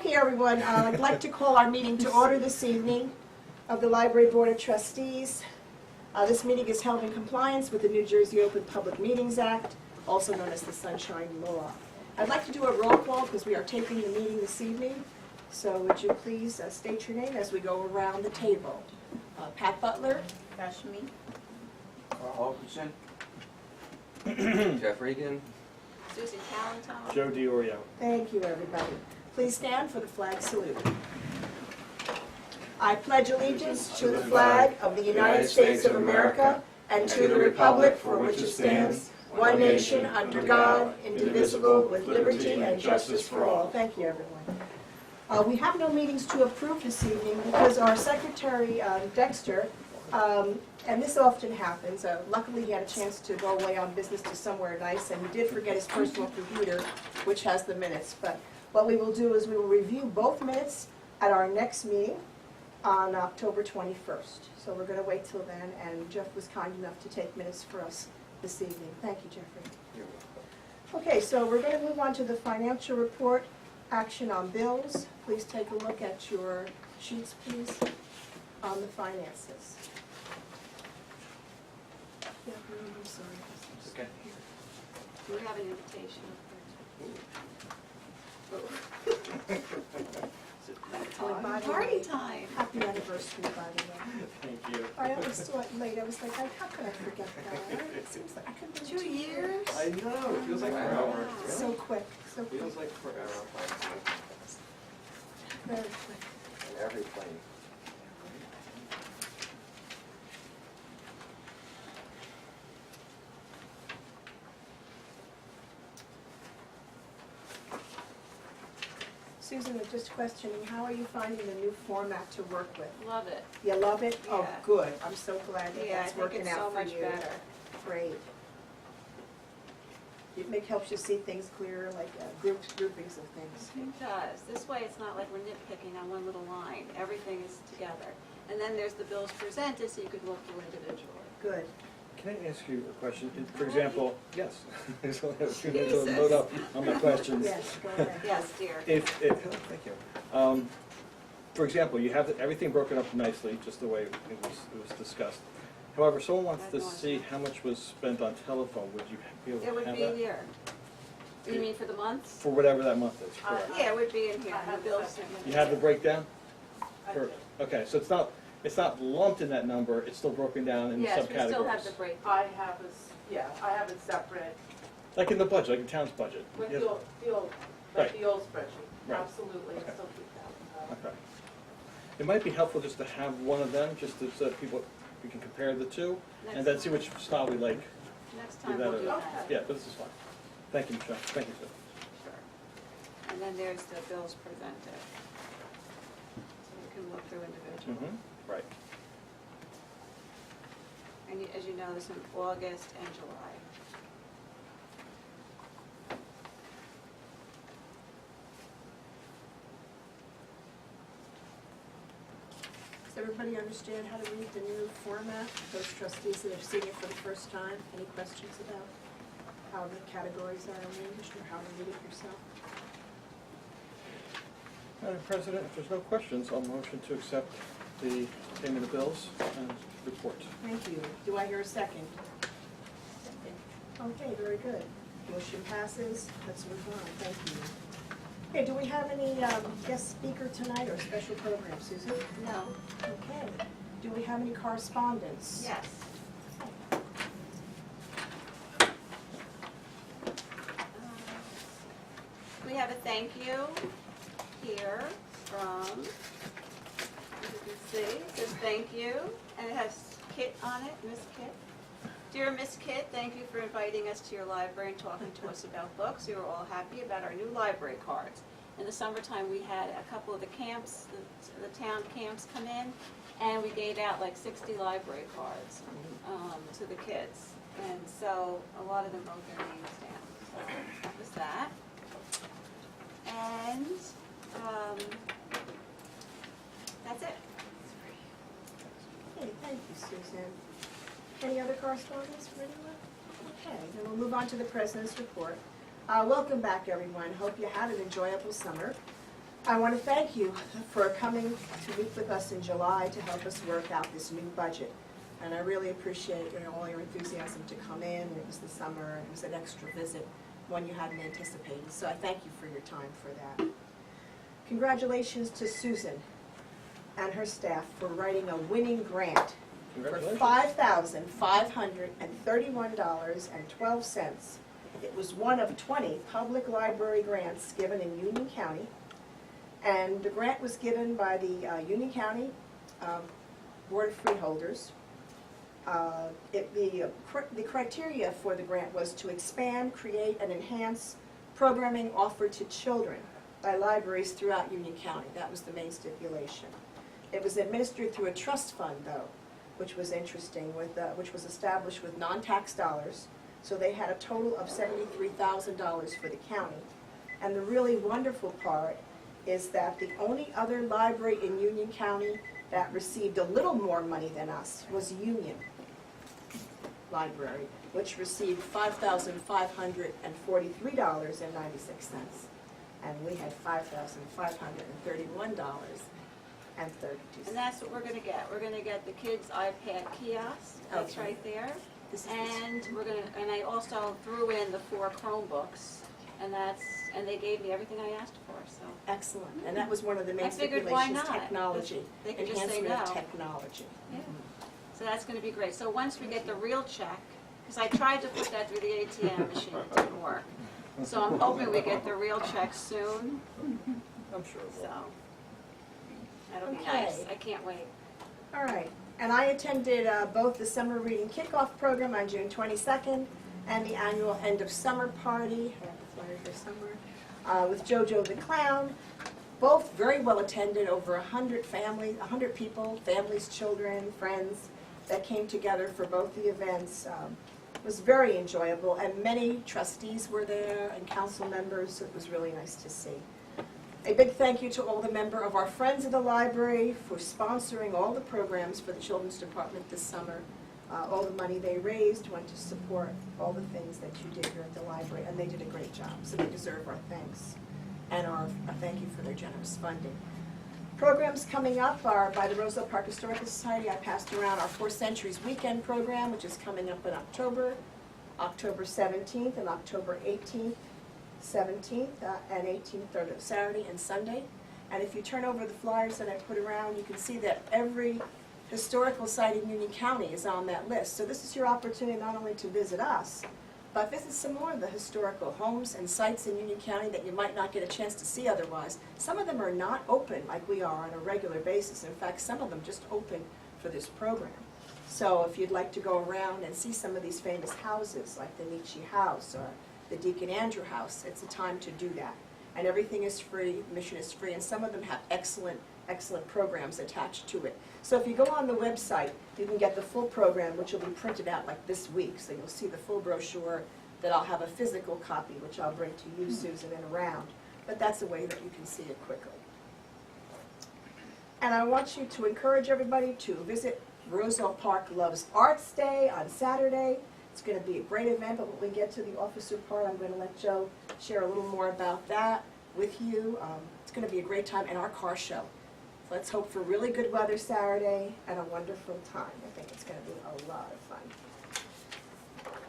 Okay, everyone, I'd like to call our meeting to order this evening of the Library Board of Trustees. This meeting is held in compliance with the New Jersey Open Public Meetings Act, also known as the Sunshine Law. I'd like to do a roll call because we are taping the meeting this evening. So would you please state your name as we go around the table. Pat Butler. Kashmi. Carl Alkinson. Jeff Regan. Susan Calentone. Joe DiOrio. Thank you, everybody. Please stand for the flag salute. I pledge allegiance to the flag of the United States of America and to the republic for which it stands, one nation, under God, indivisible, with liberty and justice for all. Thank you, everyone. We have no meetings to approve this evening because our secretary, Dexter, and this often happens. Luckily, he had a chance to go away on business to somewhere nice, and he did forget his personal computer, which has the minutes. But what we will do is we will review both minutes at our next meeting on October 21st. So we're going to wait till then, and Jeff was kind enough to take minutes for us this evening. Thank you, Jeffrey. Okay, so we're going to move on to the financial report, action on bills. Please take a look at your sheets, please, on the finances. Yeah, I'm sorry. Okay. Do we have an invitation? Party time. Happy anniversary, by the way. Thank you. I always saw it late. I was like, how could I forget that? It seems like I could believe 2 years? I know, it feels like Wow. forever. So quick, so quick, Feels like forever. very quick. On every plane. Susan, just questioning, how are you finding the new format to work with? Love it. You love it? Oh, Yeah. good. I'm so glad that Yeah, I that's think working it's so out for much you. better. Great. It helps you see things clearer, like groupings of things. It does. This way it's not like we're nitpicking on one little line. Everything is together. And then there's the bills presented so you could look through individually. Good. Can I ask you a question? For example, yes. So I have a few minutes Jesus. to load up on my questions. Yes, go ahead. Yes, dear. Thank you. For example, you have everything broken up nicely, just the way it was discussed. However, someone wants to see how much was spent on telephone. Would you be able to It have would that? be in here. You mean for the months? For whatever that month is, correct? Yeah, it would be in here. The bills. You have the breakdown? Okay, so it's not lumped in that number, it's still broken down in Yes, subcategories. we still have the break. I have I have it separate, Like in the budget, like in town's budget. with Yes. the old Right. spreadsheet, Right. absolutely, Okay. I still keep that. Okay. It might be helpful just to have one of them, just so that we can compare the two, and then see which style we like. Next Give time that we'll do a- that. Yeah, but this is fine. Thank you, Michelle. Thank you, sir. Sure. And then there's the bills presented. So you can look through individually. Right. And as you know, there's in August and July. Does everybody understand how to read the new format? Those trustees that have seen it for the first time, any questions about how the categories are arranged or how to read it yourself? Madam President, if there's no questions, I'll motion to accept the payment of bills and report. Thank you. Do I hear a second? Okay, very good. Motion passes. Let's move on. Thank you. Okay, do we have any guest speaker tonight or special program, Susan? No. Okay. Do we have any correspondence? Yes. We have a thank you here from, as you can see, it says thank you, and it has Kit on it, Miss Kit. Dear Miss Kit, thank you for inviting us to your library and talking to us about books. We were all happy about our new library cards. In the summertime, we had a couple of the camps, the town camps come in, and we gave out like 60 library cards to the kids. And so a lot of them wrote their names down. So that was that. And that's it. Okay, thank you, Susan. Any other correspondence from anyone? Okay, then we'll move on to the President's report. Welcome back, everyone. Hope you had an enjoyable summer. I want to thank you for coming to meet with us in July to help us work out this new budget. And I really appreciate all your enthusiasm to come in. It was the summer, and it was an extra visit, one you hadn't anticipated. So I thank you for your time for that. Congratulations to Susan and her staff for writing a winning grant for Congratulations. $5,531.12. It was one of 20 public library grants given in Union County. And the grant was given by the Union County Board of Freeholders. The criteria for the grant was to expand, create, and enhance programming offered to children by libraries throughout Union County. That was the main stipulation. It was administered through a trust fund, though, which was interesting, which was established with non-tax dollars. So they had a total of $73,000 for the county. And the really wonderful part is that the only other library in Union County that received a little more money than us was Union Library, which received $5,543.96. And we had $5,531.32. And that's what we're gonna get. We're gonna get the kids' iPad kiosk, that's Okay. right there. This is And and I also threw in the 4 Chromebooks, and they gave me everything I asked for, so. excellent. And that was one of the main I figured, why stipulations, not? technology, They could just say enhancement of no. technology. Yeah. So that's gonna be great. So once we get the real check, because I tried to put that through the ATM machine, it didn't work. So I'm hoping we get the real check soon, I'm sure it will. so. That'll be Okay. nice. I can't wait. All right, and I attended both the summer reading kickoff program on June 22nd and the annual end of summer party, I have the flyer here somewhere, with JoJo the Clown. Both very well attended, over 100 people, families, children, friends, that came together for both the events. It was very enjoyable, and many trustees were there and council members, so it was really nice to see. A big thank you to all the members of our Friends of the Library for sponsoring all the programs for the Children's Department this summer. All the money they raised went to support all the things that you did here at the library, and they did a great job, so they deserve our thanks and our thank you for their generous funding. Programs coming up are by the Roselle Park Historical Society. I passed around our 4 Centuries Weekend program, which is coming up in October 17th and October 18th. 17th and 18th are Saturday and Sunday. And if you turn over the flyers that I put around, you can see that every historical site in Union County is on that list. So this is your opportunity not only to visit us, but visit some more of the historical homes and sites in Union County that you might not get a chance to see otherwise. Some of them are not open like we are on a regular basis. In fact, some of them just open for this program. So if you'd like to go around and see some of these famous houses, like the Nietzsche House or the Deacon Andrew House, it's a time to do that. And everything is free, admission is free, and some of them have excellent programs attached to it. So if you go on the website, you can get the full program, which will be printed out like this week, so you'll see the full brochure that I'll have a physical copy, which I'll bring to you, Susan, and around. But that's a way that you can see it quickly. And I want you to encourage everybody to visit Roselle Park Loves Arts Day on Saturday. It's going to be a great event, but when we get to the officer part, I'm going to let Joe share a little more about that with you. It's going to be a great time, and our car show. So let's hope for really good weather Saturday and a wonderful time. I think it's going to be a lot of fun.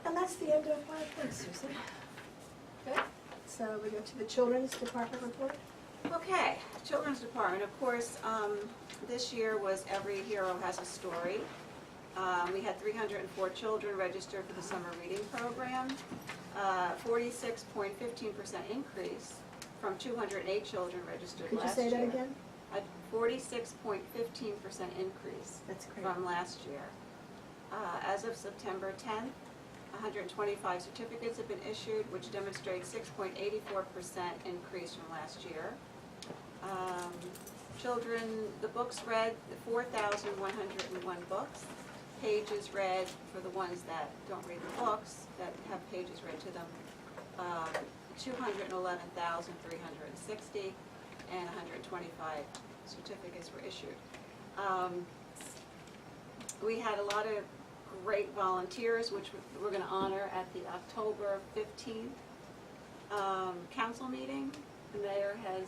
And that's the end of my report, Susan. Good. So we go to the Children's Department report. Okay, Children's Department, of course, this year was Every Hero Has a Story. We had 304 children registered for the summer reading program, 46.15% increase from 208 children registered Could you last say year. that again? A 46.15% increase That's great. from last year. As of September 10th, 125 certificates have been issued, which demonstrates 6.84% increase from last year. Children, the books read, 4,101 books. Pages read, for the ones that don't read the books, that have pages read to them, 211,360, and 125 certificates were issued. We had a lot of great volunteers, which we're going to honor at the October 15th council meeting. the mayor has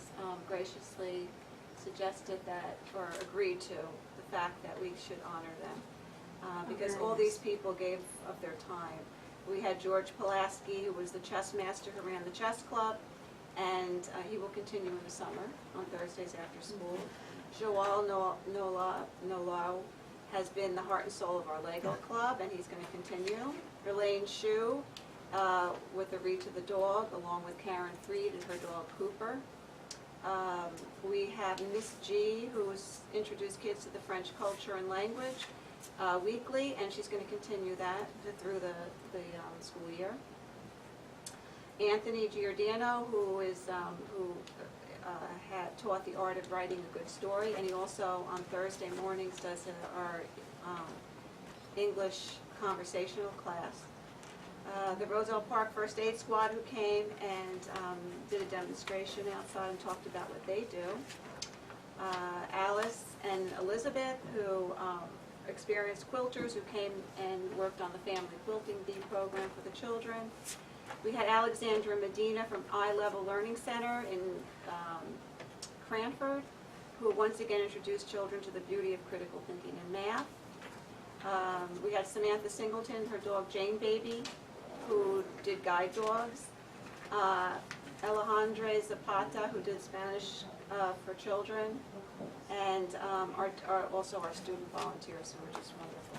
graciously suggested that, or agreed to, the fact that we should honor them. Because all these people gave of their time. We had George Pulaski, who was the chess master who ran the chess club, and he will continue in the summer on Thursdays after school. Joel Nolau has been the heart and soul of our Lego club, and he's going to continue. Elaine Shu with the Read to the Dog, along with Karen Freed and her dog Cooper. We have Miss G, who's introduced kids to the French culture and language weekly, and she's going to continue that through the school year. Anthony Giordano, who had taught the art of writing a good story, and he also on Thursday mornings does our English conversational class. The Roselle Park First Aid Squad, who came and did a demonstration outside and talked about what they do. Alice and Elizabeth, who experienced quilters, who came and worked on the Family Quilting Bee program for the children. We had Alexandra Medina from Eye Level Learning Center in Cranford, who once again introduced children to the beauty of critical thinking and math. We had Samantha Singleton, her dog Jane Baby, who did guide dogs. Alejandra Zapata, who did Spanish for children. And also our student volunteers, who were just wonderful.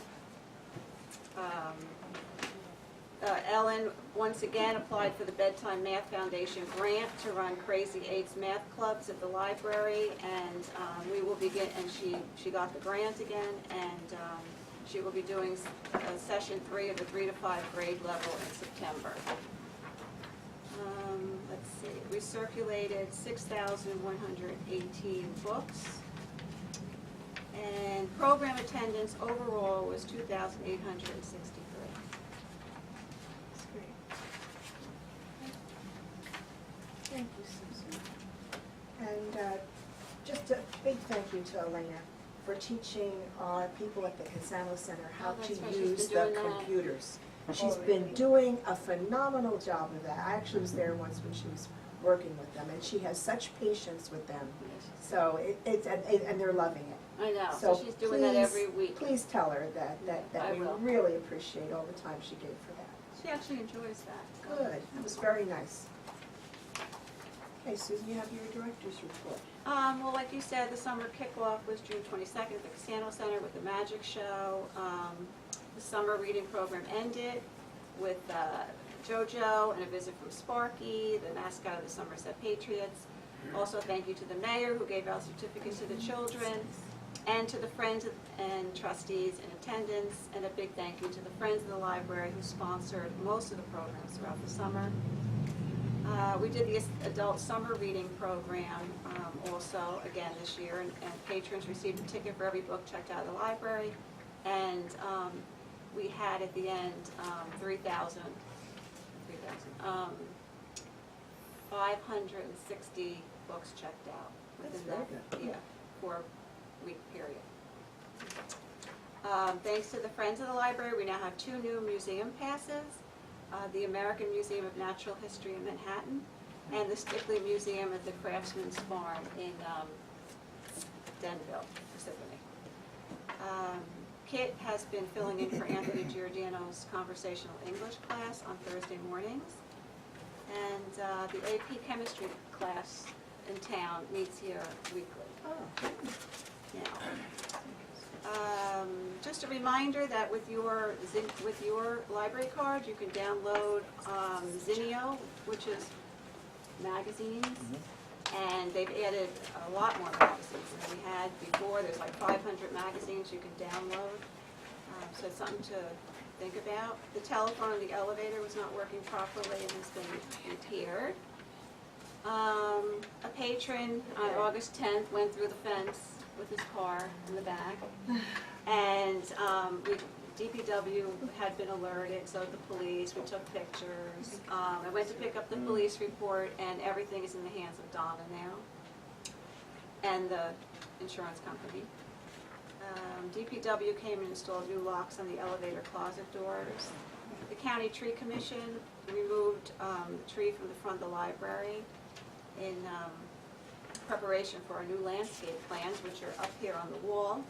Ellen, once again, applied for the Bedtime Math Foundation grant to run Crazy Eights math clubs at the library, and we will begin, and she got the grant again, and she will be doing session 3 of the 3 to 5 grade level in September. Let's see, we circulated 6,118 books, and program attendance overall was 2,863. Thank you, Susan. And just a big thank you to Elena for teaching our people at the Casano Center how Oh, to that's right. She's use been the doing that. computers. Oh, She's been doing a phenomenal job of that. I actually was there once when she was working with them, and she has such patience with them. So and they're loving it. I know, so she's doing that every week. Please tell her that I we will. really appreciate all the time she gave for that. She actually enjoys that. Good, that was very nice. Okay, Susan, you have your director's report. Well, like you said, the summer kickoff was June 22nd at the Casano Center with the magic show. The summer reading program ended with JoJo and a visit from Sparky, the mascot of the Somerset Patriots. Also, thank you to the mayor who gave out certificates to the children, and to the friends and trustees in attendance, and a big thank you to the Friends of the Library who sponsored most of the programs throughout the summer. We did the adult summer reading program also again this year, and patrons received a ticket for every book checked out of the library, and we had at the end 560 books checked out within That's that 4-week period. Thanks to the Friends of the Library, we now have 2 new museum passes. The American Museum of Natural History in Manhattan, and the Stickley Museum at the Craftsman's Farm in Denville, Parsippany. Kit has been filling in for Anthony Giordano's conversational English class on Thursday mornings, and the AP Chemistry class in town meets here weekly. Oh, Now, just a reminder that with your library card, you can download Zinio, which is magazines, and they've added a lot more magazines than we had before. There's like 500 magazines you can download, so it's something to think about. The telephone in the elevator was not working properly and has been repaired. A patron on August 10th went through the fence with his car in the back, and DPW had been alerted, so the police, we took pictures. I went to pick up the police report, and everything is in the hands of Donna now, and the insurance company. DPW came and installed new locks on the elevator closet doors. The County Tree Commission removed the tree from the front of the library, in preparation for our new landscape plans, which are up here on the wall.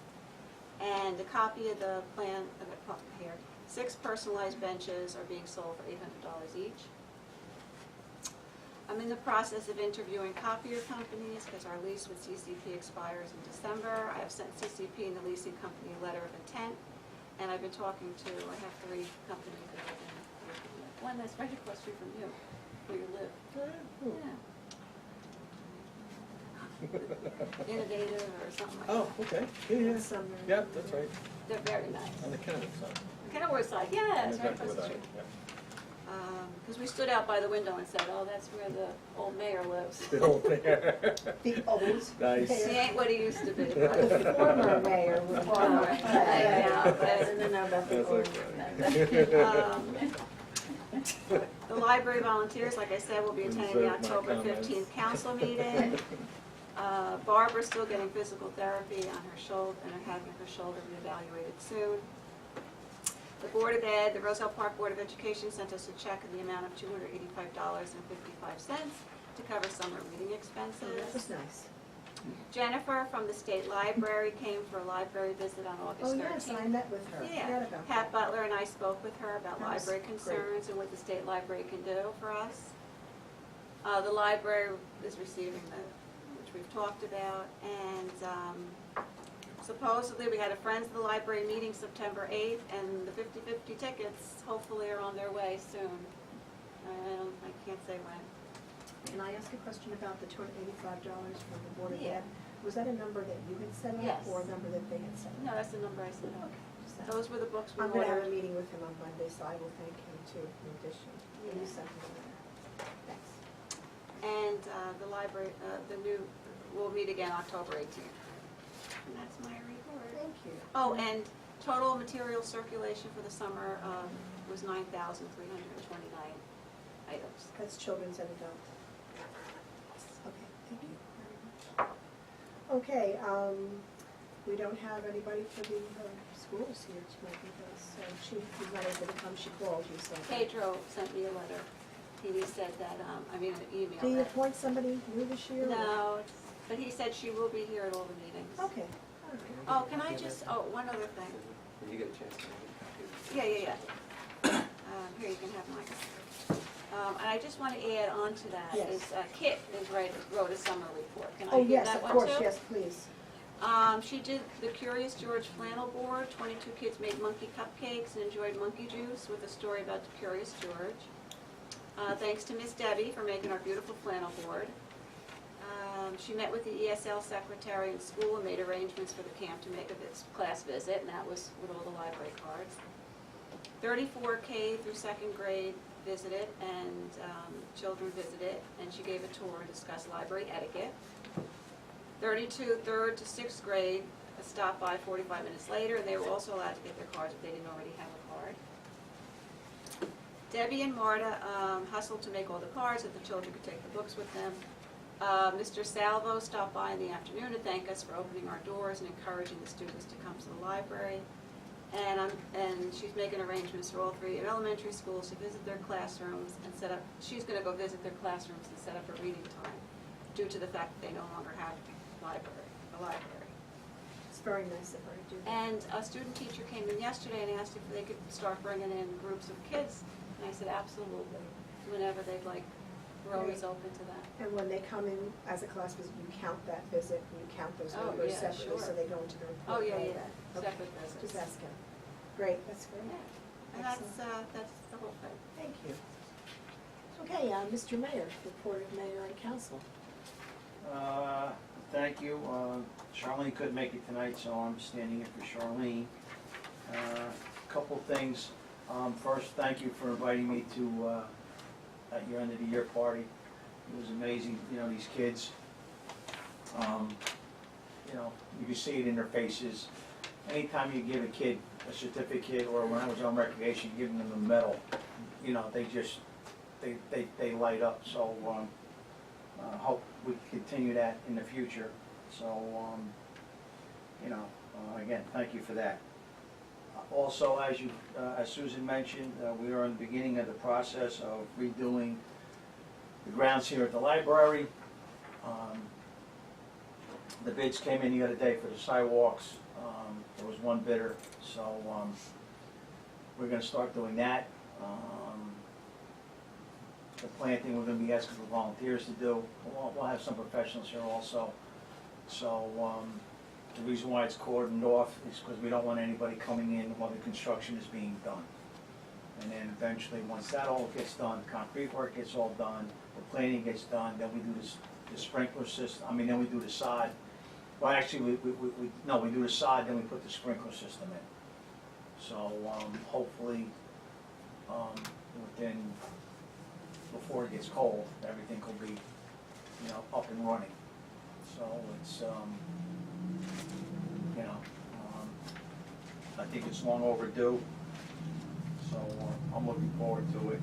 And a copy of the plan, here, 6 personalized benches are being sold for $800 each. I'm in the process of interviewing copier companies because our lease with CCP expires in December. I have sent CCP and the leasing company a letter of intent, and I've been talking to, I have 3 companies that I've been working with. One that's right across the street from you, where you live. Yeah. Innovative or something like that. Oh, okay, yeah, Summer. yeah, that's right, They're very nice. on the Kennewick side. Kenilworth side, yeah, it's right across the street. Yeah. Because we stood out by the window and said, oh, that's where the old mayor lives. The whole thing. The old Nice. He mayor. ain't what he used to be. The former mayor. Former, yeah, but- I don't know about the That's old. okay. The library volunteers, like I said, will be attending the Insert my October comments. 15th council meeting. Barbara's still getting physical therapy on her shoulder, and are having her shoulder reevaluated soon. The Board of Ed, the Roselle Park Board of Education sent us a check in the amount of $285.55 to cover summer reading Oh, that was expenses. nice. Jennifer from the State Library came for a library visit on Oh, August 13th. yes, I met with her. Yeah, Forgot about Pat that. Butler and I spoke with her about That was library great. concerns and what the state library can do for us. The library is receiving which we've talked about, and supposedly we had a Friends of the Library meeting September 8th, and the 50/50 tickets hopefully are on their way soon. I can't say when. Can I ask a question about the $285 from the Board of Yeah. Ed? Was that a number that you had set up? Yes. Or a number that they had set up? No, that's the number I said. Okay, just that. Those were the books we I'm going to have a ordered. meeting with him on Monday, so I will thank him too, in addition. When you Yeah. sent me the letter. Thanks. And the library, we'll meet again October 18th. And that's my report. Thank you. Oh, and total material circulation for the summer was 9,329 items. That's children's and adults. Okay, thank you very much. Okay, we don't have anybody for the schools here tonight because she was not able to come, she called you, so. Pedro sent me a letter. He said that, an email. Do you that- appoint somebody new this year? or- No, but he said she will be here at all the meetings. Okay, all right. Oh, can I just, one other thing. When you get a chance to. Yeah. Here, you can have mine. And I just want to add on to that, Yes. is Kit wrote a summer report. Can I Oh, give yes, that of one course, too? yes, please. She did the Curious George Flannel Board. 22 kids made monkey cupcakes and enjoyed monkey juice with a story about the Curious George. Thanks to Miss Debbie for making our beautiful flannel board. She met with the ESL secretary in school and made arrangements for the camp to make a class visit, and that was with all the library cards. 34 K through 2nd grade visited, and children visited, and she gave a tour and discussed library etiquette. 32 3rd to 6th grade stopped by 45 minutes later, and they were also allowed to get their cards if they didn't already have a card. Debbie and Marta hustled to make all the cards so the children could take the books with them. Mr. Salvo stopped by in the afternoon to thank us for opening our doors and encouraging the students to come to the library. And she's making arrangements for all 3 elementary schools to visit their classrooms and she's going to go visit their classrooms and set up a reading time due to the fact that they no longer have a library. It's very nice of her to do that. And a student teacher came in yesterday and asked if they could start bringing in groups of kids. And I said, absolutely, whenever they'd like, we're always open to that. And when they come in as a class visit, you count that visit, and you count those Oh, numbers yeah, separately, sure. so they go into the report. Oh, yeah, and all yeah, that. Okay. separate visits. Just ask him. Great, that's great. Yeah, and that's the whole thing. Thank you. Okay, Mr. Mayor, report of mayor and council. Thank you. Charlene couldn't make it tonight, so I'm standing in for Charlene. Couple things. First, thank you for inviting me to at your end of the year party. It was amazing, these kids. You can see it in their faces. Anytime you give a kid a certificate, or when I was on recreation, giving them a medal, they light up. So hope we continue that in the future. So again, thank you for that. Also, as Susan mentioned, we are in the beginning of the process of redoing the grounds here at the library. The bids came in the other day for the sidewalks. There was one bidder, so we're gonna start doing that. The planting, we're gonna be asking for volunteers to do. We'll have some professionals here also. So the reason why it's cordoned off is because we don't want anybody coming in while the construction is being done. And then eventually, once that all gets done, concrete work gets all done, the planting gets done, then we do the sprinkler system, then we do the sod. Well, actually, we do the sod, then we put the sprinkler system in. So, hopefully, before it gets cold, everything will be, up and running. So it's, I think it's long overdue. So I'm looking forward to it.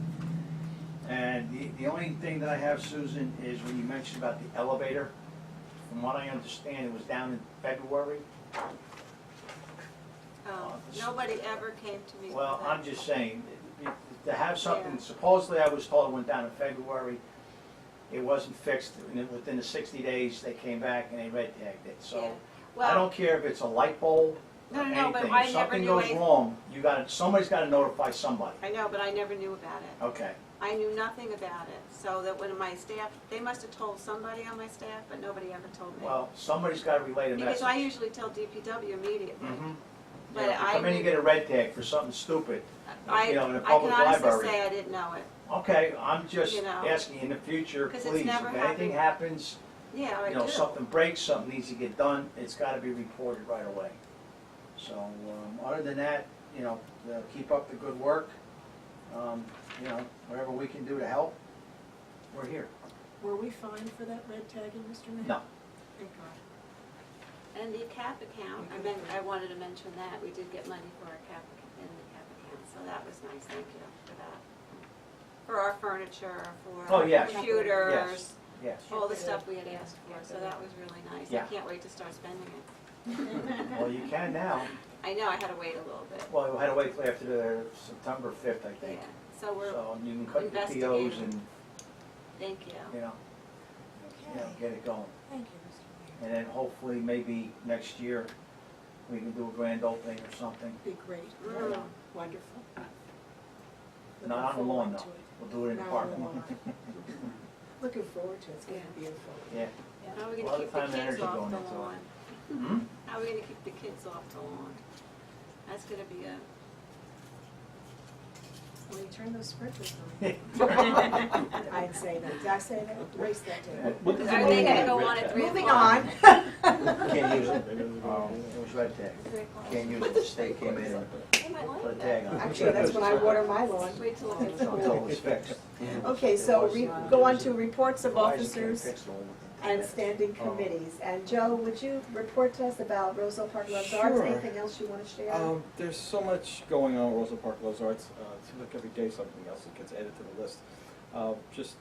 And the only thing that I have, Susan, is when you mentioned about the elevator, from what I understand, it was down in February. Nobody ever came to me with Well, that. I'm just saying, to have something, Yeah. supposedly I was told it went down in February. It wasn't fixed, and within the 60 days, they came back and they red tagged it. Yeah. So I Well, don't care if it's a light bulb or No, anything. but I If never something knew goes anything. wrong, somebody's gotta notify somebody. I know, but I never knew about it. Okay. I knew nothing about it, so that when my staff, they must have told somebody on my staff, but nobody ever told me. Well, somebody's gotta relay the message. Because I usually tell DPW immediately. Mhm. But You know, if you I come in and knew- get a red tag for something stupid, I in a can public honestly library. say I didn't know it. Okay, I'm just You know. asking in the future, 'Cause please, it's never if anything happened. happens, Yeah, I do. something breaks, something needs to get done, it's gotta be reported right away. So, other than that, keep up the good work. Whatever we can do to help, we're here. Were we fined for that red tagging, Mr. Mayor? No. Thank God. And the CAP account, I wanted to mention that, we did get money for our CAP, in the CAP account, so that was nice, thank you for that. For our furniture, for Oh, our yes. computers, Yes. all the stuff we had asked for, so that was really nice. I Yeah. can't wait to start spending it. Well, you can now. I know, I had to wait a little bit. Well, we had to wait till after the September 5th, I Yeah, think. so we're, So you can cut the POs investigating. and, thank you. Okay. get it going. Thank you, Mr. Mayor. And then hopefully, maybe next year, we can do a grand opening or something. Be great. Mm. Wonderful. Not on the Looking lawn, forward though. to it. We'll do it in the Not park. on the lawn. Looking forward to it, it's gonna be beautiful. Yeah. How are we A gonna lot of keep the time and kids energy off going the into it. lawn? Hmm? How are we gonna keep the kids off the lawn? That's gonna be a, When you turn those sprinklers on. I'd say that. Did I say that? Erase that tape. What does it are they mean? gonna go on at 3 Moving o'clock? on. Can't use it. It was red tag. 3 o'clock? Can't use it, the state came in and They might put a like tag that. on it. Actually, that's when I water my lawn. Wait till it gets Until cool. it's fixed. Okay, so we go on to reports of Otherwise, you can't officers fix the whole thing. and standing Oh. committees. And Joe, would you report to us about Roselle Park Loves Arts? Sure. Anything else you want to share? There's so much going on at Roselle Park Loves Arts. It seems like every day something else that gets added to the list. Just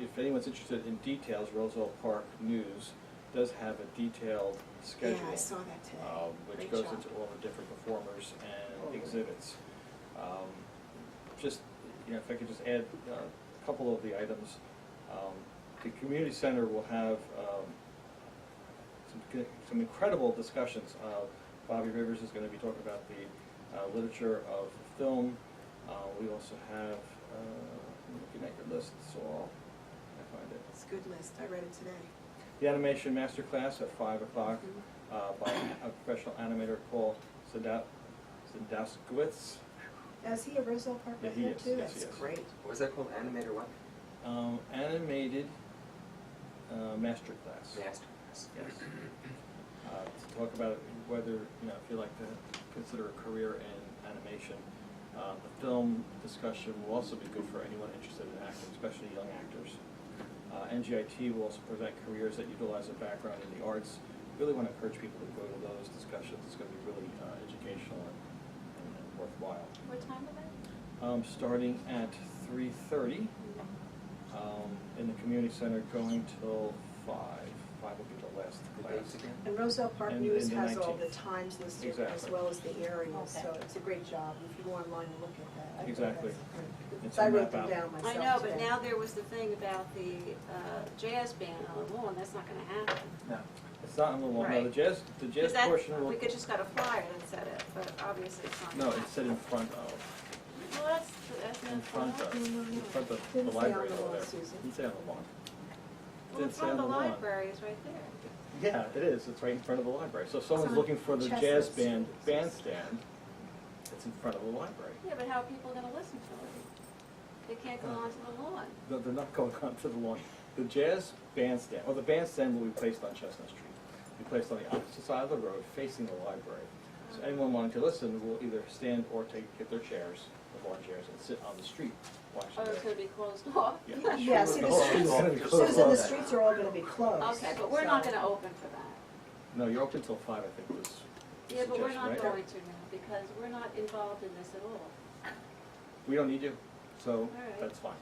if anyone's interested in details, Roselle Park News does have a detailed schedule. Yeah, I saw that today. Which Great goes job. into all the different performers and exhibits. If I could just add a couple of the items. The community center will have some incredible discussions. Bobby Rivers is going to be talking about the literature of film. We also have, I'm looking at your list, so I find it. It's a good list. I read it today. The animation masterclass at 5 o'clock by a professional animator, Paul Sadowskowitz. Is he a Roselle Park Yeah, he resident is. too? Yes, he That's is. great. What was that called? Animator what? Animated masterclass. Masterclass. Yes. To talk about whether, if you like to consider a career in animation. The film discussion will also be good for anyone interested in acting, especially young actors. NGIT will also present careers that utilize a background in the arts. Really want to encourage people to go to those discussions. It's going to be really educational and worthwhile. What time is it? Starting at 3:30 in the community center, going till 5. 5 will be the last The class. dates again? And Roselle Park And News the has all 19th. the times listed as Exactly. well as the areas, Okay. so it's a great job if you go online and look at that. I think Exactly. that's a good and I to wrote map them out. down myself I know, but today. now there was the thing about the jazz band on the lawn, that's not gonna happen. No. It's not on the lawn, no, Right. the jazz Because that, portion will, we could just got a flyer that said it, but obviously it's not. no, gonna it's set in front of, happen. Well, that's in front of, in front of the Didn't say on library the over lawn, there. Susan. Didn't say on the lawn. Well, in Didn't say front of on the the lawn. library is right there. Yeah, it is, it's right in front of the library. So if someone's on looking for the Chestnut jazz Street. band bandstand, it's in front of the library. Yeah, but how are people gonna listen to it? They can't go onto the lawn. No, they're not going onto the lawn. The jazz bandstand, or the bandstand will be placed on Chestnut Street. Be placed on the opposite side of the road, facing the library. So anyone wanting to listen will either stand or get their chairs, the lawn chairs, and sit on the street watching. Oh, it's the- gonna be closed off? Yeah. Yeah, see, the whole street's streets, gonna be closed Susan, the off. streets are all gonna be closed. Okay, but we're not so- gonna open for that. No, you're open till 5, I think was the Yeah, but we're suggestion, not right? going to now, because we're not involved in this at all. We don't need you, so right. that's fine.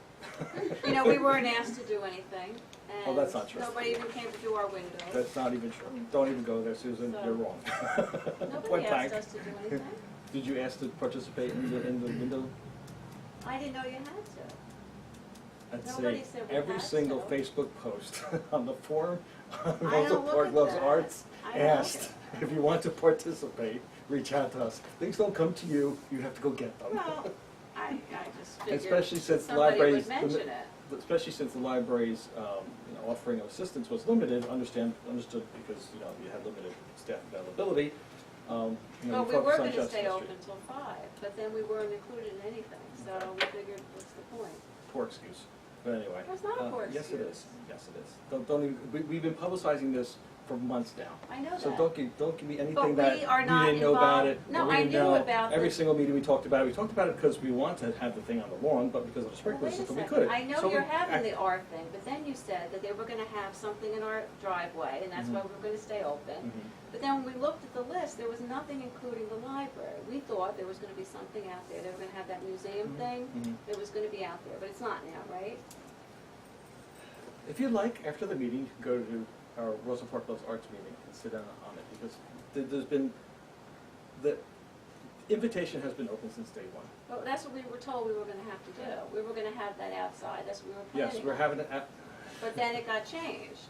You know, we weren't asked to do anything, and Oh, that's not true. nobody even came to do our windows. That's not even true. Don't even go there, Susan, So- you're wrong. Nobody Point asked blank. us to do anything. Did you ask to participate in the window? I didn't know you had to. I'd Nobody say said we every had single to. Facebook post on the forum, I Roselle don't look Park at Loves that. Arts, I don't look asked if you want to participate, reach out to us. Things don't come to you, you have to go get them. Well, I just figured Especially since somebody libraries, would mention it. especially since the library's, offering of assistance was limited, understood because, you had limited staff availability. Well, you we were focus on gonna Chestnut stay Street. open till 5, but then we weren't included in anything, so we figured, what's the point? Poor excuse, but anyway. That's not a poor Yes, it excuse. is, yes, it is. Don't even, we've been publicizing this for months now. I know that. So don't give me anything But that we are you not didn't know about involved. it. No, or we I didn't knew know. about Every the- single meeting we talked about it. We talked about it because we want to have the thing on the lawn, but because of the Well, sprinkler wait a system, we second. couldn't. I know So you're we having the R thing, but then you said that they were gonna have something in our driveway, and that's why we were gonna stay open. Mhm. But then when we looked at the list, there was nothing including the library. We thought there was gonna be something out there. They were gonna have that museum thing. Mhm. It was gonna be out there, but it's not now, right? If you'd like, after the meeting, you can go to our Roselle Park Loves Arts meeting and sit down on it, because there's been, the invitation has been open since day one. Well, that's what we were told we were gonna have to do. We were gonna have that outside. That's what we were planning Yes, we're on. having it at, But then it got changed.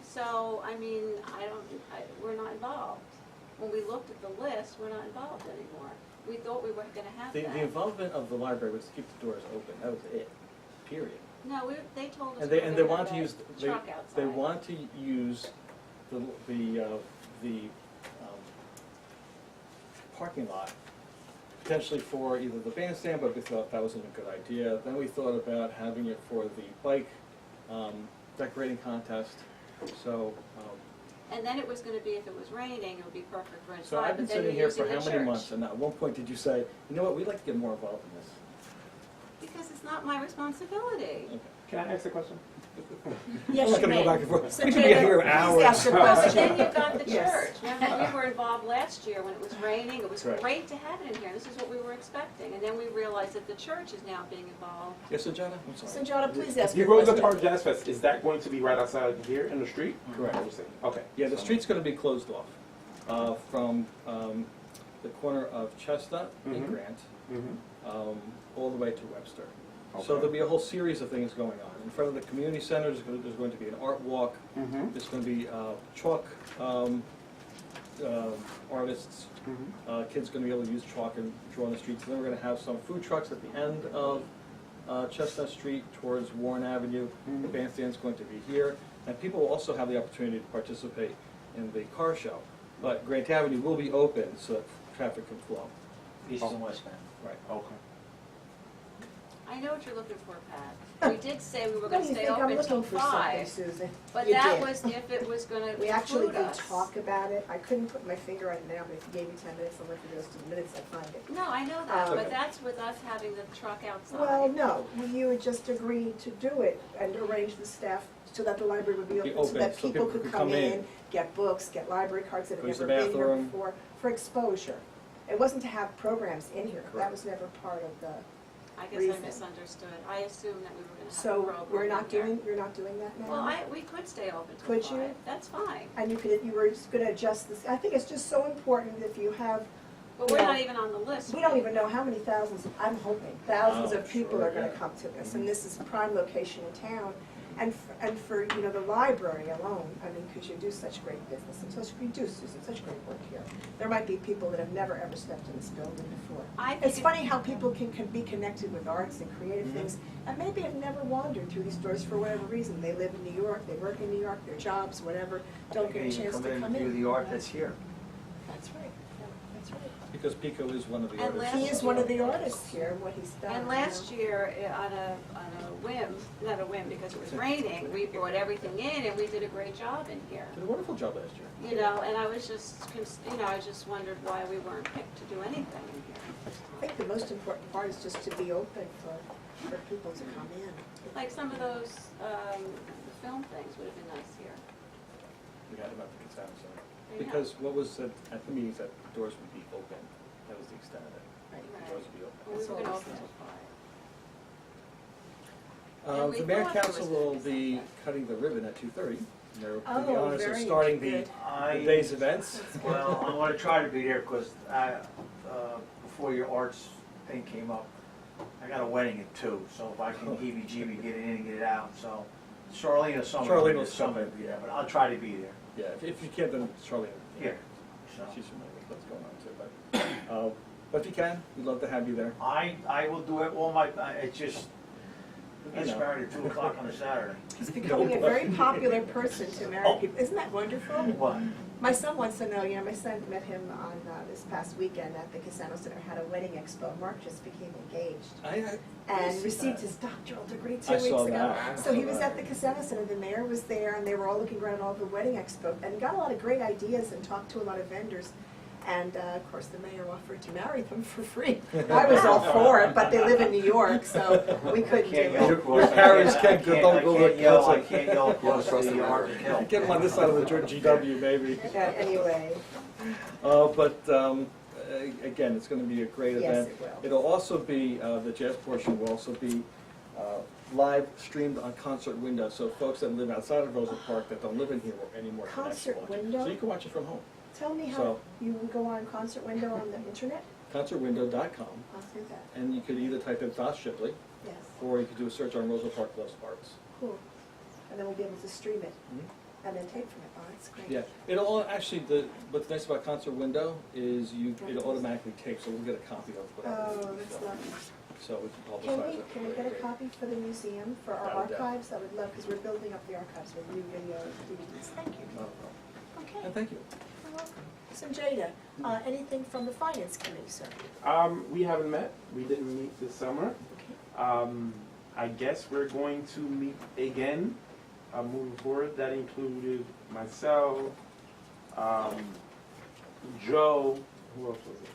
So, I mean, we're not involved. When we looked at the list, we're not involved anymore. We thought we were gonna have the that. involvement of the library was to keep the doors open, that was it, period. No, they told us And we they, were and they gonna want have to use, that truck outside. they want to use the parking lot potentially for either the bandstand, but we thought that wasn't a good idea. Then we thought about having it for the bike decorating contest, so, And then it was gonna be, if it was raining, it would be perfect for inside, so I've been but then sitting you're here for using how the many church. months, and at one point did you say, you know what, we'd like to get more involved in this? Because it's not my responsibility. Okay. Can I ask a question? Yes, I'm not you gonna may. go back and forth. So We could be Jada, here please hours. ask your Well, but question. then you got the Yes. church. Remember, we were involved last year when it was raining. It was Correct. great to have it in here. This is what we were expecting. And then we realized that the church is now being involved. Yes, Sanjana, I'm sorry. Sanjana, please ask You your Roselle question. Park Jazz Fest, is that going to be right outside here in the street? Correct. I was thinking, okay. Yeah, the street's gonna be closed off, from, the corner of Chestnut and Mhm. Grant, Mhm. all the way to Webster. So Okay. there'll be a whole series of things going on. In front of the community center, there's going to be an art walk, Mhm. there's gonna be, chalk, artists, kids gonna be able to use chalk and draw on the streets. And then we're gonna have some food trucks at the end of, Chestnut Street towards Warren Avenue. The Mhm. bandstand's going to be here, and people will also have the opportunity to participate in the car show. But Grant Avenue will be open so that traffic can flow. East and westbound. Right. Okay. I know what you're looking for, Pat. We did say we were What gonna do you stay think I'm open till looking for something, 5. Susan? But You that did. was if it was gonna We actually include did us. talk about it. I couldn't put my finger on it now, but if you gave me 10 minutes, I'll let you go to the minutes, I'd find it. No, I know that, Okay. but that's with us having the truck outside. Well, no, you had just agreed to do it and arrange the staff so that the library would be open, so that people could come in, get books, get library cards that had Use the never been here bathroom. before, for exposure. It wasn't to have programs in here. That Correct. was never part of the, I guess I reason. misunderstood. I assumed that we were gonna have a so program we're not in here. doing, you're not doing that now? Well, we could stay open till Could 5. you? That's fine. And you were just gonna adjust this, I think it's just so important if you have But we're not even on the list. We don't even know how many thousands, I'm hoping, thousands Oh, of people sure, are gonna yeah. come to this, and this is a prime location in town. And for, you know, the library alone, I mean, because you do such great business, and such, you do such great work here. There might be people that have never ever stepped in this building before. I think It's funny how people can be connected with arts and creative Mhm. things, and maybe have never wandered through these doors for whatever reason. They live in New York, they work in New York, their jobs, whatever, don't get a chance to come in. Come in and view the art that's here. That's right, yeah, that's right. Because Pico is one of the And artists. last He is one of the artists here, and what he's done. And last year, on a whim, not a whim because it was raining, we brought everything in and we did a great job in here. Did a wonderful job last year. You know, and I was just, I just wondered why we weren't picked to do anything in here. I think the most important part is just to be open for people to come in. Like some of those, the film things would have been nice here. We got about the Casano Center. I know. Because what was said at the meetings, that the doors would be open. That was the extent of it. Right. The doors would be open. Well, we That's were all gonna I open said. till 5. And we The mayor thought there council was will gonna be be some cutting the ribbon at 2:30. They're doing the Oh, honors of very starting the good. day's events. Well, I'm gonna try to be there, because before your arts thing came up, I got a wedding at 2, so if I can heebie-jeebie get it in and get it out, so Charlene or somebody will be there, but I'll try to be there. Yeah, if you can't, then Charlene. Yeah. So, She's familiar with what's going on too, but if you can, we'd love to have you there. I will do it, all my, it's just, I it's know. married at 2 o'clock on a Saturday. He's becoming a very popular person to marry people. Isn't that wonderful? What? My son wants to know, you know, my son met him on this past weekend at the Casano Center, had a wedding expo. Mark just became engaged and received his doctoral degree 2 I weeks saw ago. that. So he was at the Casano Center, the mayor was there, and they were all looking around all the wedding expo, and got a lot of great ideas and talked to a lot of vendors. And of course, the mayor offered to marry them for free. I was all for it, but they live in New York, so we couldn't do Can't yell it. across. Your parents I can't can't- don't I go can't to- yell, I that's can't yell across the Art of Hill. Get them on this side of the GW, maybe. Anyway, Again, it's going to be a great yes, event. it will. It'll also be, the jazz portion will also be live streamed on Concert Window, so folks that live outside of Roselle Park that don't live in here anymore can actually Concert watch it. Window? So you can watch it from home. Tell me how So- you would go on Concert Window on the internet? Concertwindow.com, I'll do that, and you could either type in Doss Shipley, yes, or you could do a search on Roselle Park Loves Arts. cool. And then we'll be able to stream it Mhm. and then tape from it, oh, that's great. Yeah, it'll all, actually, what's nice about Concert Window is it automatically tapes, so we'll get a copy of whatever. Oh, that's so- lovely. So we can publicize it. Can we get a copy for the museum, for our Without a doubt. archives? I would love, because we're building up the archives with new video DVDs. Thank you. Not a problem. Okay, And thank you. you're welcome. So Jada, anything from the finance committee, sir? We haven't met. We didn't meet this summer. Okay. I guess we're going to meet again moving forward. That included myself, Joe, who else was it?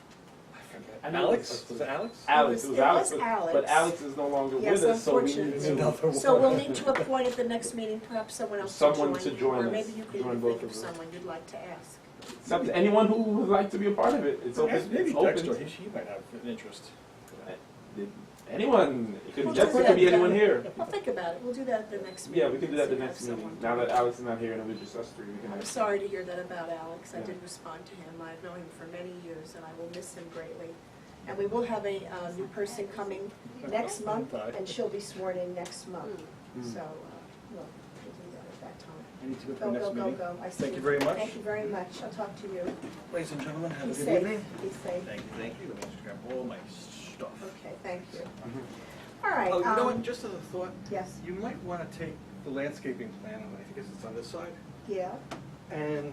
I know Alex? Was it Alex? Alex. It was Alex. Alex. But Alex is no longer Yes, with us, so we need unfortunately. to. Another So one. we'll need to appoint at the next meeting, perhaps someone else Someone to join Or us, maybe you could join even both think of of us. someone you'd like to ask. It's up to anyone who would like to be a part of it. It's open. Maybe it's open. Dexter, he might have an interest. Anyone. It could, We'll Dexter do could be that. anyone here. Well, think about it, we'll do that at the next meeting. Yeah, we can do that the See if next someone- meeting. Now that Alex is not here and it was just us three, we can I'm have. sorry to hear that about Alex. I Yeah. did respond to him. I've known him for many years, and I will miss him greatly. And we will have a new person coming next month, and she'll be sworn in next month. Mm. So, we'll do that at that time. I need to go to Go, the next go, go, meeting. go. I see Thank you very much. Thank you very much. I'll talk to you. Ladies and gentlemen, have Be a good safe. evening. Be safe. Thank you. Let me just grab all my stuff. Okay, thank you. Mhm. All right. Oh, you know what, just as a thought, Yes, you might want to take the landscaping plan, I think it's on this side, yeah, and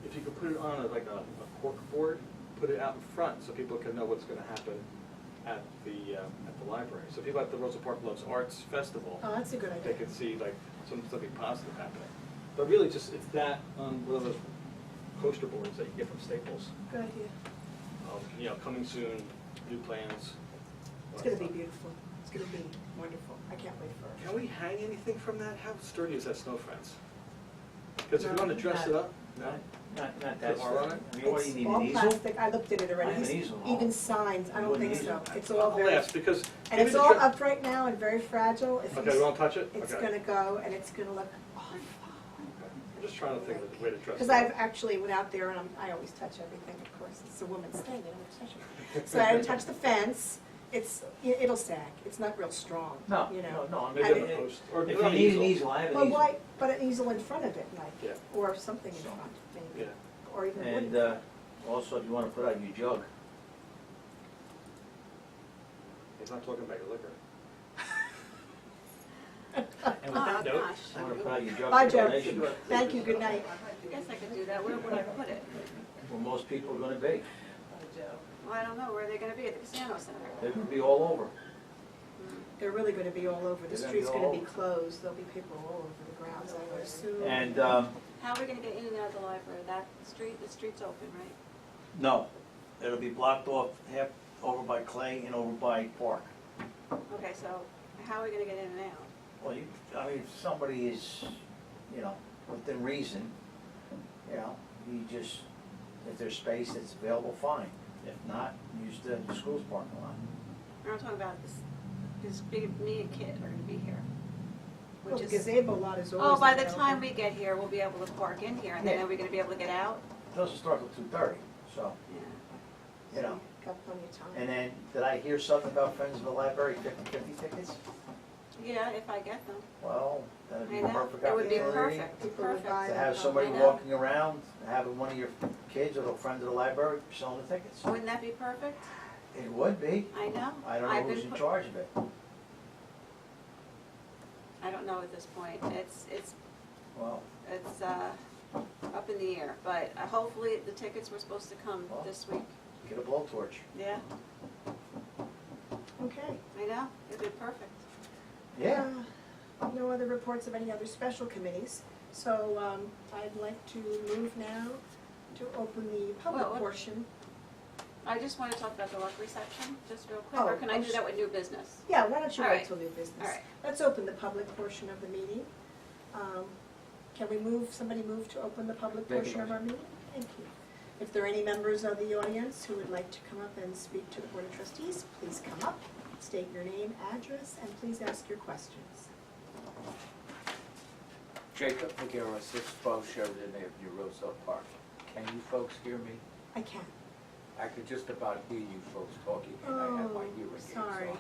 if you could put it on like a cork board, put it out in front so people can know what's going to happen at the library. So people at the Roselle Park Loves Arts Festival, oh, that's a good they idea. can see like something positive happening. But really just, it's that on one of those poster boards that you get from Staples. Good idea. Coming soon, new plans. It's gonna be beautiful. It's gonna be wonderful. I can't wait for it. Can we hang anything from that? How sturdy is that snow fence? Because if you No, want to dress it up, no? Not that All right. stuff. I mean, what do you need, It's all an easel? plastic. I looked at it I already. have an He's- easel. Even signs, I You don't want an think so. easel? It's all I'll very, ask because. and maybe it's the all dre- up right now and very fragile. If Okay, you we won't touch it? It's Okay. gonna go and it's gonna look awful. I'm just trying to think of a way to dress. Because I've actually went out there and I always touch everything, of course, it's a woman's thing, you don't touch it. So I would touch the fence, it'll sag, it's not real strong, No, you know. no, I Maybe mean, on the post, or if on you the need an easel. easel, I have an But easel. why, but an easel in front of it, like, Yeah. or something in front, maybe, Yeah. or even wood. And also, if you want to put out your jug, He's not talking about your liquor. and Oh, with that note, gosh. I want to put out your jug Bye, for Joe. donation, Thank you, good night. I guess I could do that. Where would I put it? where most people are going to be. Well, I don't know. Where are they gonna be? At the casino center? They're going to be all over. They're really gonna be all over, the They're gonna be street's all gonna be over. closed, there'll be people all over the grounds, I would assume. And, How are we gonna get in and out of the library? That street, the street's open, right? no, it'll be blocked off half over by Clay and over by Park. Okay, so how are we gonna get in and out? Well, I mean, if somebody is, you know, within reason, you know, you just, if there's space that's available, fine. If not, use the school's parking lot. I'm talking about this, because me and Kit are gonna be here. Well, Which the is, gazebo lot is always oh, by the available. time we get here, we'll be able to park in here, and then Yeah. are we gonna be able to get out? It doesn't start till 2:30, so, Yeah. you know. Got plenty of time. And then, did I hear something about Friends of the Library, 50/50 tickets? Yeah, if I get them. Well, that'd be I a know. perfect It would be opportunity perfect, People would perfect. buy to them. have somebody I know. walking around, having one of your kids or a friend of the library selling the tickets. Wouldn't that be perfect? It would be. I know. I don't know I've who's been in put- charge of it. I don't know at this point. It's Well, up in the air, but hopefully the tickets were supposed to come Well. this week. get a blowtorch. Yeah, Okay. I know. It'd be perfect. Yeah. No other reports of any other special committees, so I'd like to move now to open the public Well, what- portion. I just want to talk about the luck reception, just real quick, Oh, or can I I'm do that with new business? Yeah, why don't you All wait right. till new business? All right. Let's open the public portion of the meeting. Can we move, somebody move to open the public Thank portion you. of our meeting? Thank you. If there are any members of the audience who would like to come up and speak to the Board of Trustees, please come up, state your name, address, and please ask your questions. Jacob Figueroa, 612 Sheridan Avenue, Roselle Park. Can you folks hear me? I can. I could just about hear you folks talking, and I have my Oh, hearing aids sorry. on.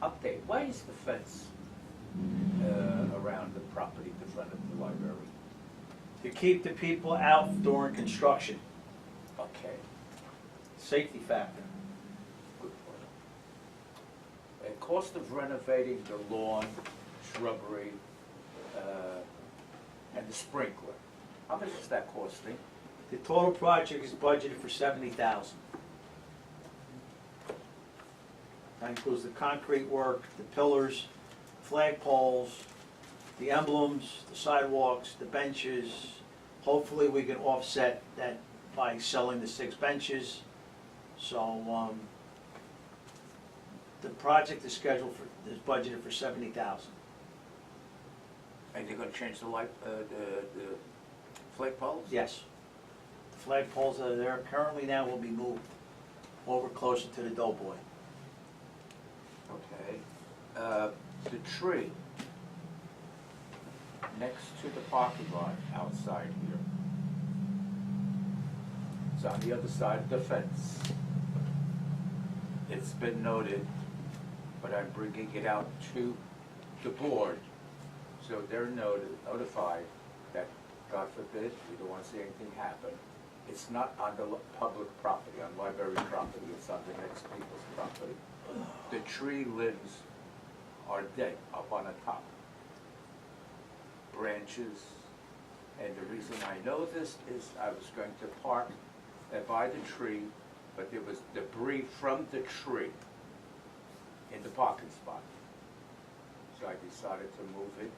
Update, why is the fence around the property, the front of the library? To keep the people out during construction, Okay, safety factor. good point. And cost of renovating the lawn, shrubbery, and the sprinkler, how much is that costing? The total project is budgeted for $70,000. That includes the concrete work, the pillars, flag poles, the emblems, the sidewalks, the benches. Hopefully, we can offset that by selling the 6 benches. So, the project is scheduled for, is budgeted for $70,000. And you're gonna change the light, the flag poles? Yes. The flag poles that are there currently now will be moved over closer to the Doughboy. Okay. The tree next to the parking lot outside here. It's on the other side of the fence. It's been noted, but I'm bringing it out to the board, so they're notified that, God forbid, we don't want to see anything happen. It's not on the public property, on library property, it's on the next people's property. The tree limbs are dead up on the top. Branches, and the reason I know this is I was going to park by the tree, but there was debris from the tree in the parking spot. So I decided to move it,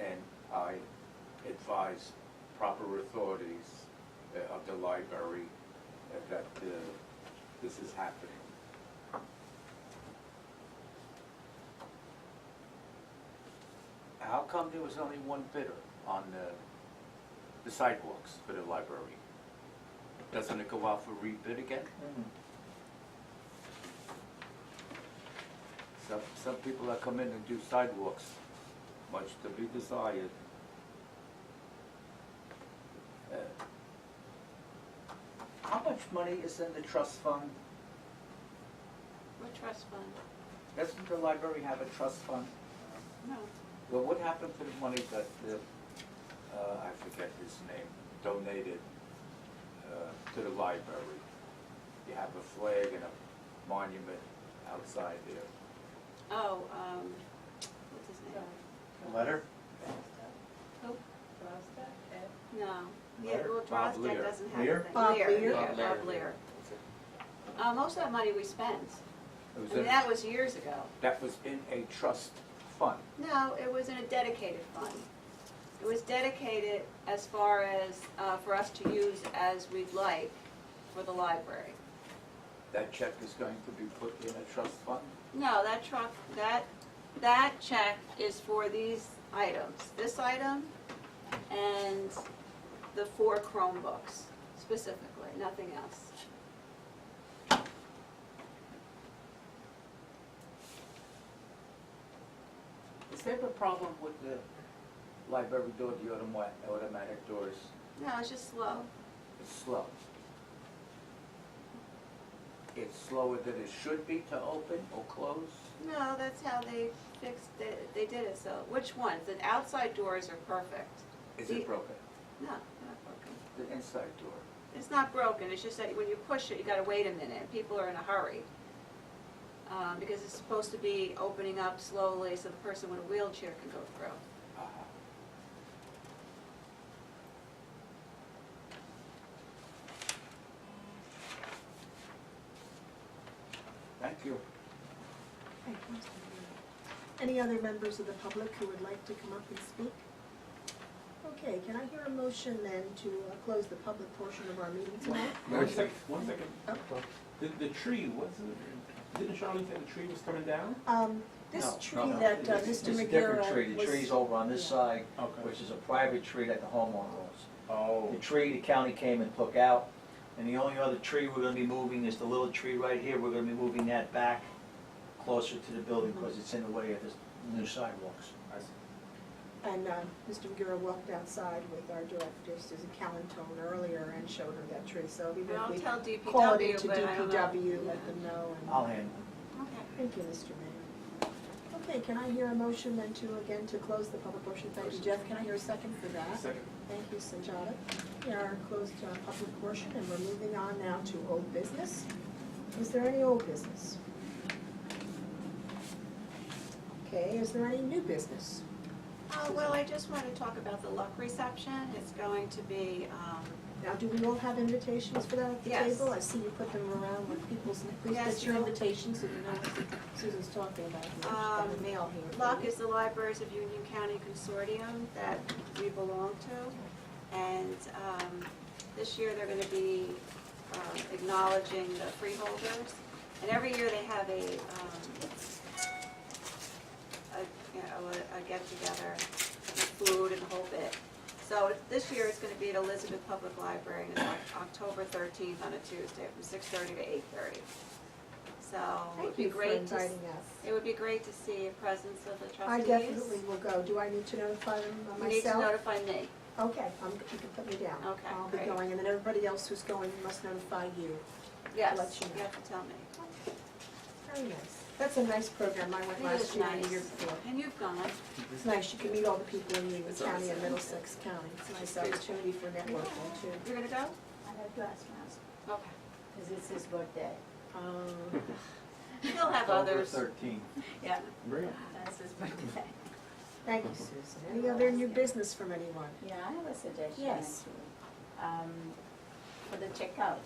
and I advised proper authorities of the library that this is happening. How come there was only one bidder on the sidewalks for the library? Doesn't it go out for rebid again? Some people that come in and do sidewalks, much to be desired. How much money is in the trust fund? What trust fund? Doesn't the library have a trust fund? No. Well, what happened to the money that the, I forget his name, donated to the library? You have a flag and a monument outside there. Oh, what's his name? A letter? Who? Roselle? No. Yeah, Lear? well, Bob Drosdak Lear. doesn't have Lear? anything. Bob Lear? Yeah, Bob Lear. Bob Lear. Most of that money we spent. It was I mean, in, that was years ago. that was in a trust fund. No, it was in a dedicated fund. It was dedicated as far as, for us to use as we'd like for the library. That check is going to be put in a trust fund? No, that check is for these items. This item and the 4 Chromebooks specifically, nothing else. Is there a problem with the library door, the automatic doors? No, it's just slow. It's slow. It's slower than it should be to open or close? No, that's how they fixed it. They did it so. Which ones? The outside doors are perfect. Is The- it broken? No, they're not broken. The inside door? It's not broken, it's just that when you push it, you gotta wait a minute. People are in a hurry. Because it's supposed to be opening up slowly so the person with a wheelchair can go through. Uh-huh. Thank you. Any other members of the public who would like to come up and speak? Okay, can I hear a motion then to close the public portion of our meeting tonight? One second, 1 second. Oh. The tree, didn't Charlie say the tree was coming down? This No, tree no, that it's- Mr. It's a different tree. McGarrett The tree's over on this yeah. side, Okay. which is a private tree that the homeowner owns. Oh. The tree the county came and took out, and the only other tree we're gonna be moving is the little tree right here. We're gonna be moving that back closer to the building because it's in the way of the new sidewalks. I see. And Mr. McGarrett walked outside with our director, Susan Callantone, earlier and showed her that tree. So even I'll if tell we call it DPW, into but I don't know. DPW, let them know. I'll handle it. Okay. Thank you, Mr. Mayor. Okay, can I hear a motion then to close the public portion? Thank you, Jeff. Can I hear a second for that? Second. Thank you, Sanjata. We are closed public portion, and we're moving on now to old business. Is there any old business? Okay, is there any new business? Well, I just want to talk about the luck reception. It's going to be, Now, do we all have invitations for that at the Yes. table? I see you put them around with people's, please Yes, get your we'll- invitations so you know what Susan's talking about. We've got the mail here. Luck is the Libraries of Union County Consortium that we belong to. And this year, they're going to be acknowledging the freeholders. And every year, they have a get-together, with food and the whole bit. So this year, it's going to be at Elizabeth Public Library, and it's October 13th on a Tuesday, from 6:30 to 8:30. So it would Thank be you for great to, inviting us. it would be great to see a presence of the I trustees. definitely will go. Do I need to notify them You need to myself? notify me. Okay, you can put me down. Okay, I'll be great. going, and then everybody else who's going must notify you. Yes, let you know. you have to tell me. Very nice. That's a nice program. I went It last is year and the nice. year before. And you've gone. It's nice. You can meet all the people in Union County and Middlesex County. It's a nice opportunity for networking too. You're gonna go? I have to ask my husband, Okay. because it's his birthday. He'll have October others. 13th. Yeah, Bring it. that's his birthday. Thank you, Susan. Any other new business from anyone? Yeah, I have a suggestion Yes. actually. For the checkout,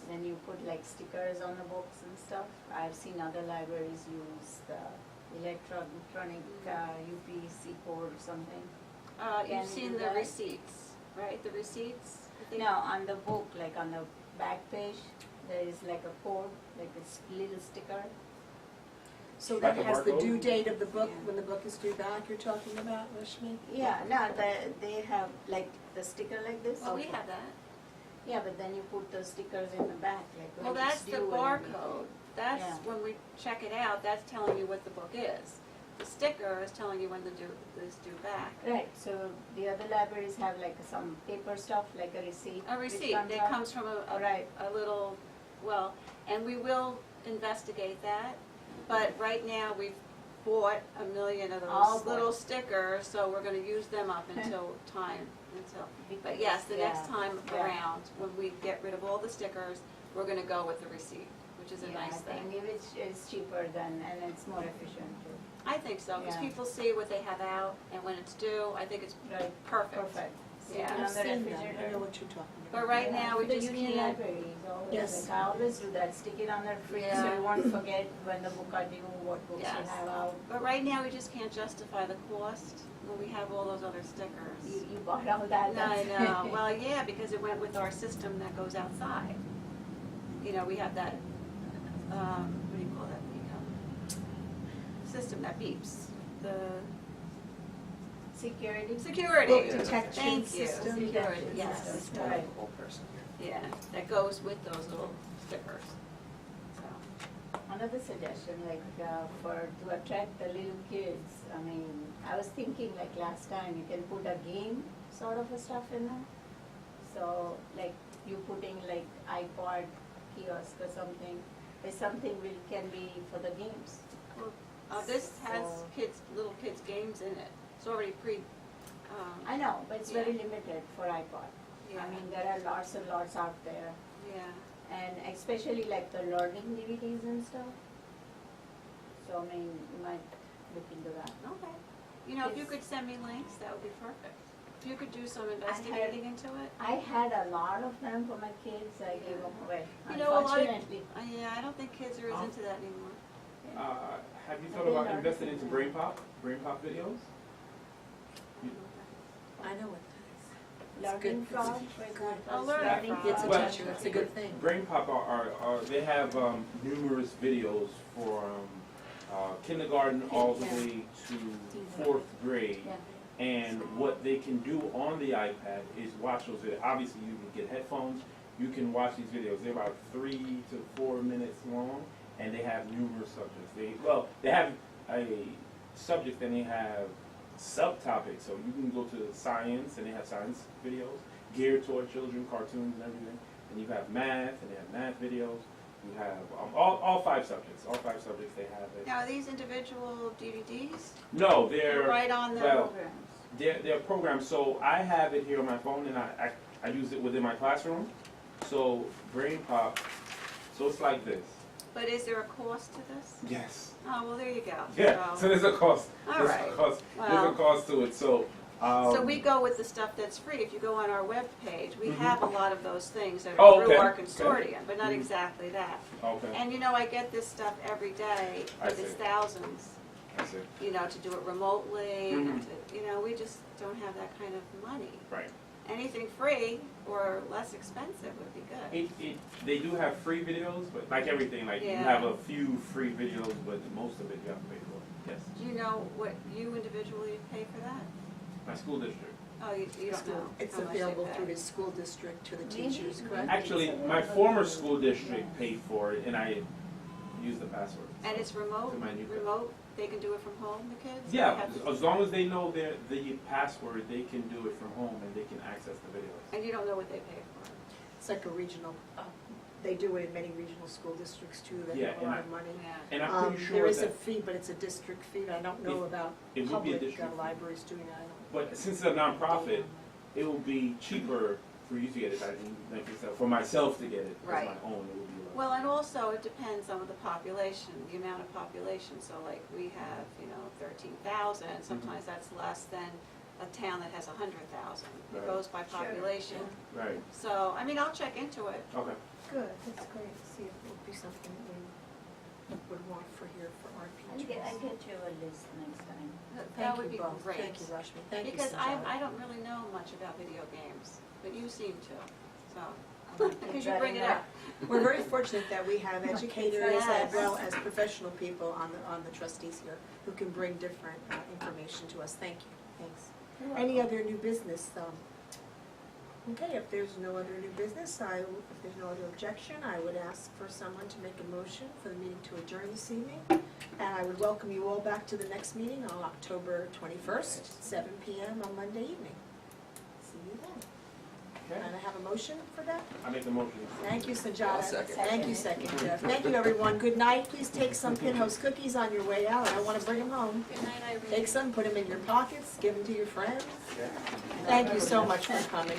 when you put like stickers on the books and stuff, I've seen other libraries use the electronic UPC code or something. Can You've you seen do the that? receipts, right? The receipts? I think- No, on the book, like on the back page, there is like a code, like this little sticker. So Like that a has the barcode? due date of the book, Yeah. when the book is due back, you're talking about, Rashmi? Yeah, no, they have like the sticker like this. Well, we have that. Yeah, but then you put the stickers in the back, like Well, when that's it's the due and everything. barcode. that's, Yeah. when we check it out, that's telling you what the book is. The sticker is telling you when the due is due back. Right, so the other libraries have like some paper stuff, like a receipt. A which receipt, comes that out. comes from Right. a little, well, and we will investigate that, but right now we've bought 1 million of All those bought. little stickers, so we're gonna use them up until but yes, the next Yeah. time Yeah. around, when we get rid of all the stickers, we're gonna go with the receipt, which is a Yeah, nice I thing. think it's cheaper than, and it's more efficient too. I think so, because Yeah. people see what they have out, and when it's due, I think it's Right. perfect. Perfect. Yeah. Sit I've on the seen them, I refrigerator. know what you're talking about. But right Yeah, now, we for the just union can't. libraries, always, Yes. like I always do that, stick it on the fridge so Yeah. you won't forget when the book are due, what books Yes. you have out. But right now, we just can't justify the cost when we have all those other stickers. You bought all that. No, I that's- know. Well, yeah, because it went with our system that goes outside. You know, we have that, what do you call that? System that beeps. The Security. security. Book detection Thank you. system. Security, Detection yes. system, right. Yeah, that goes with those little stickers. So, Another suggestion, like to attract the little kids, I mean, I was thinking like last time, you can put a game sort of a stuff in there. So like you putting like iPod kiosk or something, or something will can be for the games. this has So- little kids' games in it. It's already I know, but it's very Yeah. limited for iPod. yeah, I mean, there are lots and lots out there, yeah. and especially like the learning DVDs and stuff. So I mean, you might look into that. Okay. You know, if you Yes. could send me links, that would be perfect. If you could do some investigating into it. I had a lot of them for my kids, I gave them away, You know, a lot of- unfortunately. Yeah, I don't think kids are as into that anymore. Have you thought about investing into Brain Pop videos? I know what Learning from, for example. Oh, learning from. It's a Well, teacher, it's a good thing. Brain Pop they have numerous videos for kindergarten all the way to 4th grade. Yeah. And what they can do on the iPad is watch those videos. Obviously, you can get headphones. You can watch these videos. They're about 3 to 4 minutes long, and they have numerous subjects. They have a subject, and they have subtopics. So you can go to science, and they have science videos geared toward children, cartoons, and everything. And you have math, and they have math videos. You have all 5 subjects. All 5 subjects they have it. Now, are these individual DVDs? No, they're Right on the. well, Programs. they're programs. So I have it here on my phone, and I use it within my classroom. So Brain Pop, so it's like this. But is there a cost to this? Yes. Oh, well, there you go. Yeah. So there's a cost. All There's right. a cost. Well. There's a cost to it. So. So we go with the stuff that's free. If you go on our webpage, we Mhm. have a lot of those things that Oh, are through okay. our consortium, but not Mhm. exactly that. Okay. And you know, I get this stuff every day, I but it's see. thousands, I see. you know, to do it remotely, and Mhm. to, you know, we just don't have that kind of money. Right. Anything free or less expensive would be good. They do have free videos, but like everything, like you Yeah. have a few free videos, but most of it you have to pay for. Yes. Do you know what you individually pay for that? My school district. Oh, you don't know It's how much they available pay. through his school district to the Maybe- teachers, correct? Actually, my former school district paid for it, and I used the password. And it's remote, To my new- remote, they can do it from home, the kids? They Yeah, have to- as long as they know the password, they can do it from home and they can access the videos. And you don't know what they pay for? It's like a regional, they do it in many regional school districts too, they Yeah, have a and lot I- of money. Yeah. And I'm pretty There sure is a that, fee, but it's a district fee, I don't know about it would be a public district. libraries doing that, I don't. But since it's a nonprofit, it will be cheaper for you to get it, I think, like yourself, for myself to get it, as Right. my own, it would be less. Well, and also it depends on the population, the amount of population. So like we have, 13,000, sometimes that's less than a town that has 100,000. It Right. goes by population. Right, So, I mean, I'll check into it. okay. Good, that's great, see if it would be something we would want for here for our I'll teachers. get you a list next time. That would be Thank you both, great. thank you, Rashmi, thank you, Because Sujata. I don't really know much about video games, but you seem to, so. I might Because keep you bring that it in up. We're very fortunate that we have educators as Yes. well as professional people on the trustees here who can bring different information to us. Thank you, thanks. Any other new business? Okay, if there's no other new business, if there's no other objection, I would ask for someone to make a motion for the meeting to adjourn this evening. And I would welcome you all back to the next meeting on October 21st, 7 PM on Monday evening. See you then. Okay. And I have a motion for that? I make the motion. Thank you, Sajada. I'll second. Thank you, second, Jeff. Thank you, everyone. Good night. Please take some Pinhouse cookies on your way out. I don't want to bring them home. Good night, Irene. Take some, put them in your pockets, give them to your friends. Thank you so much for coming.